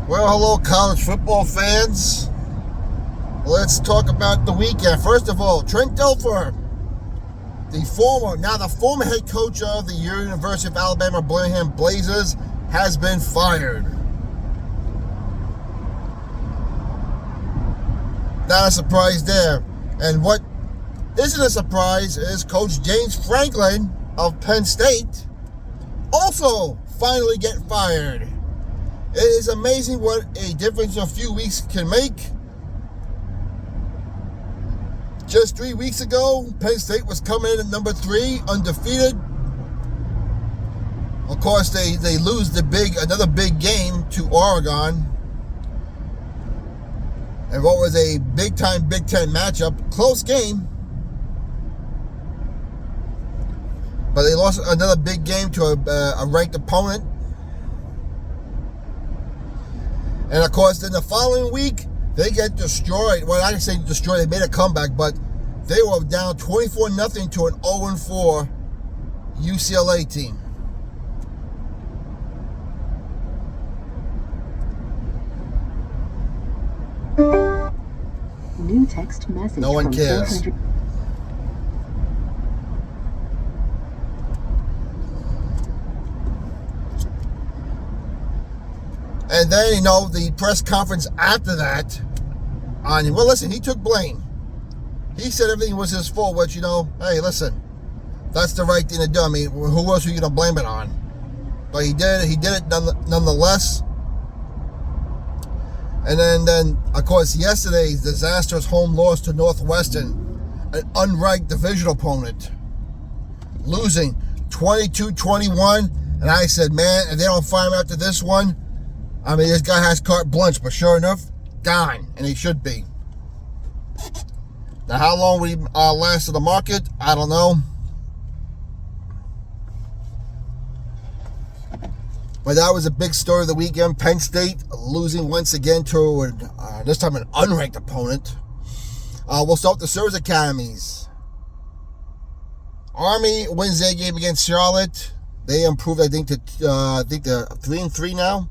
Well, hello, college football fans. Let's talk about the weekend. First of all, Trent Dilfer, the former head coach of the University of Alabama Birmingham Blazers, has been fired. Not a surprise there. And what isn't a surprise is Coach James Franklin of Penn State also finally get fired. It is amazing what a difference a few weeks can make. Just 3 weeks ago, Penn State was coming in at number 3, undefeated. Of course, they lose another big game to Oregon. And what was a big-time Big Ten matchup, close game. But they lost another big game to a ranked opponent. And of course, then the following week, they get destroyed. Well, I didn't say destroyed, they made a comeback, but they were down 24-0 to an 0-4 UCLA team. New text message. No one cares. And then, the press conference after that, listen, he took blame. He said everything was his fault, which, hey, listen, that's the right thing to do. I mean, who else are you going to blame it on? But he did it nonetheless. And then, of course, yesterday's disastrous home loss to Northwestern, an unranked division opponent, losing 22-21. And I said, man, if they don't fire him after this one, I mean, this guy has carte blanche, but sure enough, gone, and he should be. Now, how long will he last in the market? I don't know. But that was a big story of the weekend. Penn State losing once again to, this time, an unranked opponent. We'll start with the service academies. Army wins their game against Charlotte. They improved, I think, they're 3-3 now.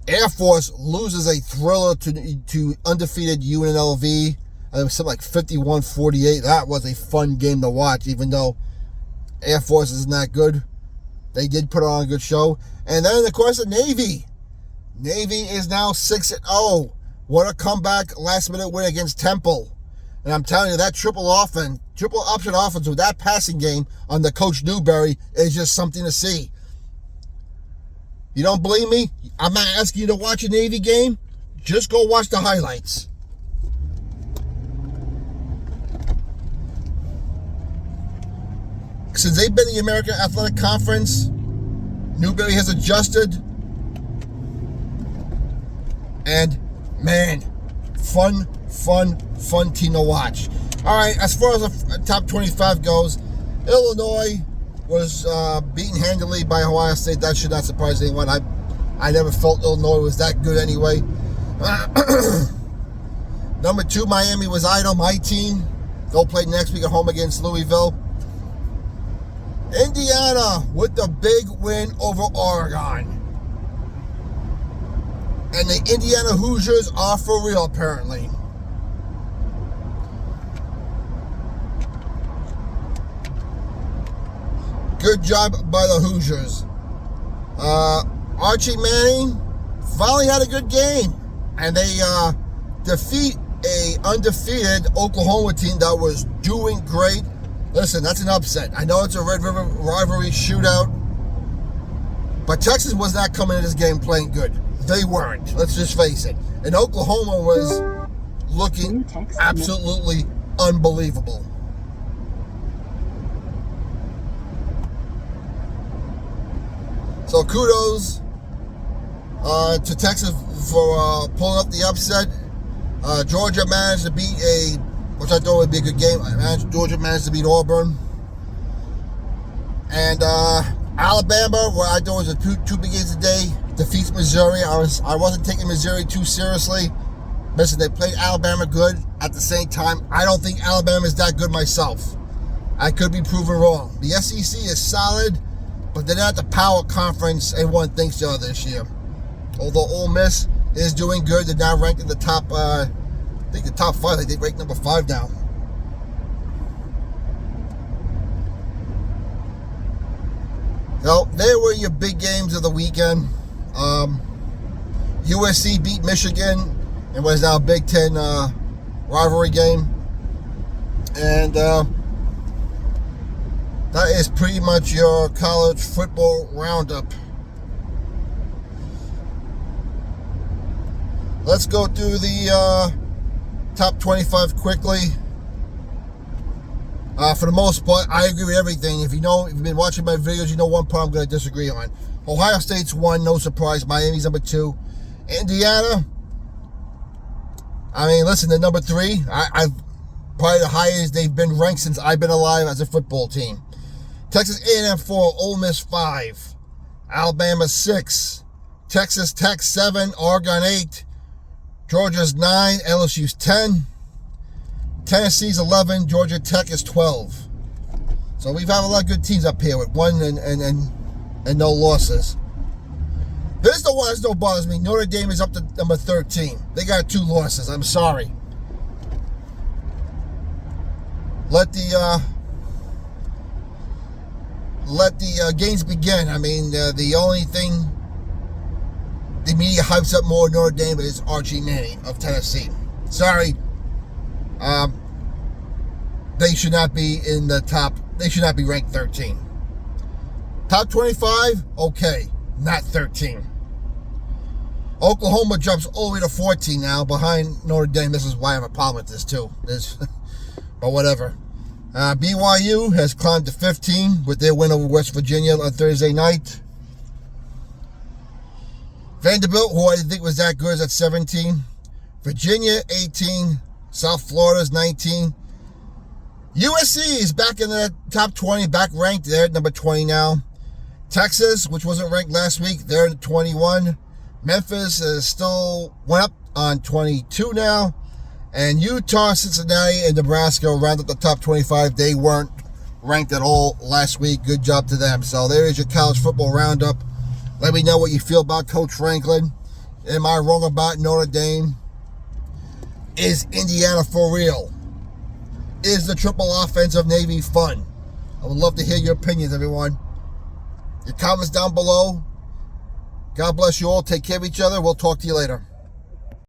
Air Force loses a thriller to undefeated UNLV. It was something like 51-48. That was a fun game to watch, even though Air Force isn't that good. They did put on a good show. And then, of course, the Navy. Navy is now 6-0. What a comeback, last-minute win against Temple. And I'm telling you, that triple option offense with that passing game under Coach Newberry is just something to see. You don't believe me? I'm not asking you to watch a Navy game. Just go watch the highlights. Since they've been in the American Athletic Conference, Newberry has adjusted. And, man, fun team to watch. All right, as far as the top 25 goes, Illinois was beaten handily by Ohio State. That should not surprise anyone. I never felt Illinois was that good anyway. Number 2, Miami was idle. My team. They'll play next week at home against Louisville. Indiana with the big win over Oregon. And the Indiana Hoosiers are for real, apparently. Good job by the Hoosiers. Archie Manning finally had a good game. And they defeat a undefeated Oklahoma team that was doing great. Listen, that's an upset. I know it's a Red River rivalry shootout. But Texas was not coming into this game playing good. They weren't. Let's just face it. And Oklahoma was looking absolutely unbelievable. So kudos to Texas for pulling up the upset. Georgia managed to beat which I thought would be a good game. Georgia managed to beat Auburn. And Alabama, where I thought was a two big games today, defeats Missouri. I wasn't taking Missouri too seriously. Listen, they played Alabama good. At the same time, I don't think Alabama is that good myself. I could be proven wrong. The SEC is solid, but they're not the power conference everyone thinks they are this year. Although Ole Miss is doing good, they're now ranked in the top, I think the top 5. I think ranked number 5 now. So there were your big games of the weekend. USC beat Michigan and was now a Big Ten rivalry game. And that is pretty much your college football roundup. Let's go through the top 25 quickly. For the most part, I agree with everything. If you've been watching my videos, you know one part I'm going to disagree on. Ohio State's 1, no surprise. Miami's number 2. Indiana, I mean, listen, they're number 3. I've probably the highest they've been ranked since I've been alive as a football team. Texas A&M 4, Ole Miss 5, Alabama 6, Texas Tech 7, Oregon 8, Georgia's 9, LSU's 10, Tennessee's 11, Georgia Tech is 12. So we've had a lot of good teams up here with 1 and no losses. Here's the one that still bothers me. Notre Dame is up to number 13. They got 2 losses. I'm sorry. Let the games begin. I mean, the only thing the media hypes up more Notre Dame is Archie Manning of Tennessee. Sorry. They should not be in the top. They should not be ranked 13. Top 25, okay, not 13. Oklahoma jumps all the way to 14 now, behind Notre Dame. This is why I have a problem with this too. But whatever. BYU has climbed to 15 with their win over West Virginia on Thursday night. Vanderbilt, who I didn't think was that good, is at 17. Virginia, 18. South Florida's 19. USC is back in the top 20, back ranked. They're at number 20 now. Texas, which wasn't ranked last week, they're at 21. Memphis is still went up on 22 now. And Utah, Cincinnati, and Nebraska round up the top 25. They weren't ranked at all last week. Good job to them. So there is your college football roundup. Let me know what you feel about Coach Franklin. Am I wrong about Notre Dame? Is Indiana for real? Is the triple offense of Navy fun? I would love to hear your opinions, everyone. Your comments down below. God bless you all. Take care of each other. We'll talk to you later.